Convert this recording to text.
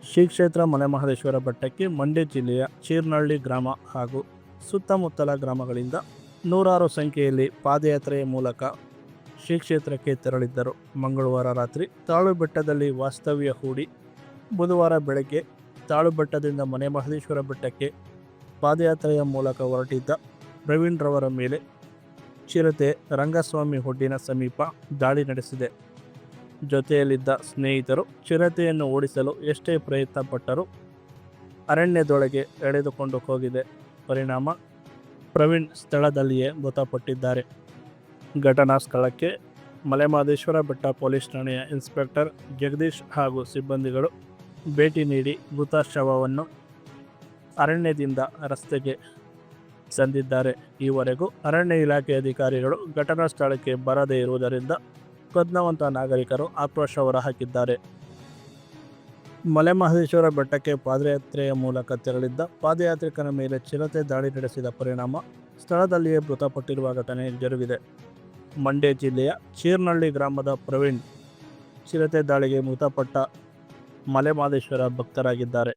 ಶ್ರೀ ಕ್ಷೇತ್ರ ಮಲೆಮಹದೇಶ್ವರ ಬೆಟ್ಟಕ್ಕೆ ಮಂಡ್ಯ ಜಿಲ್ಲೆಯ ಚೀರ್ನಹಳ್ಳಿ ಗ್ರಾಮ ಹಾಗೂ ಸುತ್ತಮುತ್ತಲ ಗ್ರಾಮಗಳಿಂದ ನೂರಾರು ಸಂಖ್ಯೆಯಲ್ಲಿ ಪಾದಯಾತ್ರೆಯ ಮೂಲಕ ಶ್ರೀ ಕ್ಷೇತ್ರಕ್ಕೆ ತೆರಳಿದ್ದರು. ಮಂಗಳವಾರ ರಾತ್ರಿ ತಾಳು ಬೆಟ್ಟದಲ್ಲಿ ವಾಸ್ತವ್ಯ ಹೂಡಿ ಬುಧವಾರ ಬೆಳಗ್ಗೆ ತಾಳು ಬೆಟ್ಟದಿಂದ ಮಲೆಮಹದೇಶ್ವರ ಬೆಟ್ಟಕ್ಕೆ ಪಾದಯಾತ್ರೆಯ ಮೂಲಕ ಹೊರಟಿದ್ದ ಪ್ರವೀಣ್ ರವರ ಮೇಲೆ ಚಿರತೆ ರಂಗಸ್ವಾಮಿ ಒಡ್ಡಿನ ಸಮೀಪ ದಾಳಿ ನಡೆಸಿದೆ. ಜೊತೆಯಲ್ಲಿದ್ದ ಸ್ನೇಹಿತರು ಚಿರತೆಯನ್ನು ಓಡಿಸಲು ಎಷ್ಟೇ ಪ್ರಯತ್ನ ಪಟ್ಟರೂ ಅರಣ್ಯದೊಳಗೆ ಎಳೆದುಕೊಂಡು ಹೋಗಿದೆ. ಪರಿಣಾಮ ಪ್ರವೀಣ್ ಸ್ಥಳದಲ್ಲಿಯೇ ಮೃತಪಟ್ಟಿದ್ದಾರೆ. ಘಟನಾ ಸ್ಥಳಕ್ಕೆ ಮಲೆಮಹದೇಶ್ವರ ಬೆಟ್ಟ ಪೊಲೀಸ್ ಠಾಣೆಯ ಇನ್ಸ್ಪೆಕ್ಟರ್ ಜಗದೀಶ್ ಹಾಗೂ ಸಿಬ್ಬಂದಿಗಳು ಭೇಟಿ ನೀಡಿ ಮೃತ ಶವವನ್ನು ಅರಣ್ಯದಿಂದ ರಸ್ತೆಗೆ ತಂದಿದ್ದಾರೆ. ಈವರೆಗೂ ಅರಣ್ಯ ಇಲಾಖೆ ಅಧಿಕಾರಿಗಳು ಘಟನಾ ಸ್ಥಳಕ್ಕೆ ಬರದೇ ಇರುವುದರಿಂದ ಪ್ರಜ್ಞಾವಂತ ನಾಗರಿಕರು ಆಕ್ರೋಶ ಹೊರಹಾಕಿದ್ದಾರೆ. ಮಲೆಮಹದೇಶ್ವರ ಬೆಟ್ಟಕ್ಕೆ ಪಾದಯಾತ್ರೆಯ ಮೂಲಕ ತೆರಳಿದ್ದ ಪಾದಯಾತ್ರಿಕರ ಮೇಲೆ ಚಿರತೆ ದಾಳಿ ನಡೆಸಿದ ಪರಿಣಾಮ ಸ್ಥಳದಲ್ಲಿಯೇ ಮೃತಪಟ್ಟಿರುವ ಘಟನೆ ಜರುಗಿದೆ. ಮಂಡ್ಯ ಜಿಲ್ಲೆಯ ಚೀರ್ನಹಳ್ಳಿ ಗ್ರಾಮದ ಪ್ರವೀಣ್ ಚಿರತೆ ದಾಳಿಗೆ ಮೃತಪಟ್ಟ ಮಲೆಮಹದೇಶ್ವರ ಭಕ್ತರಾಗಿದ್ದಾರೆ.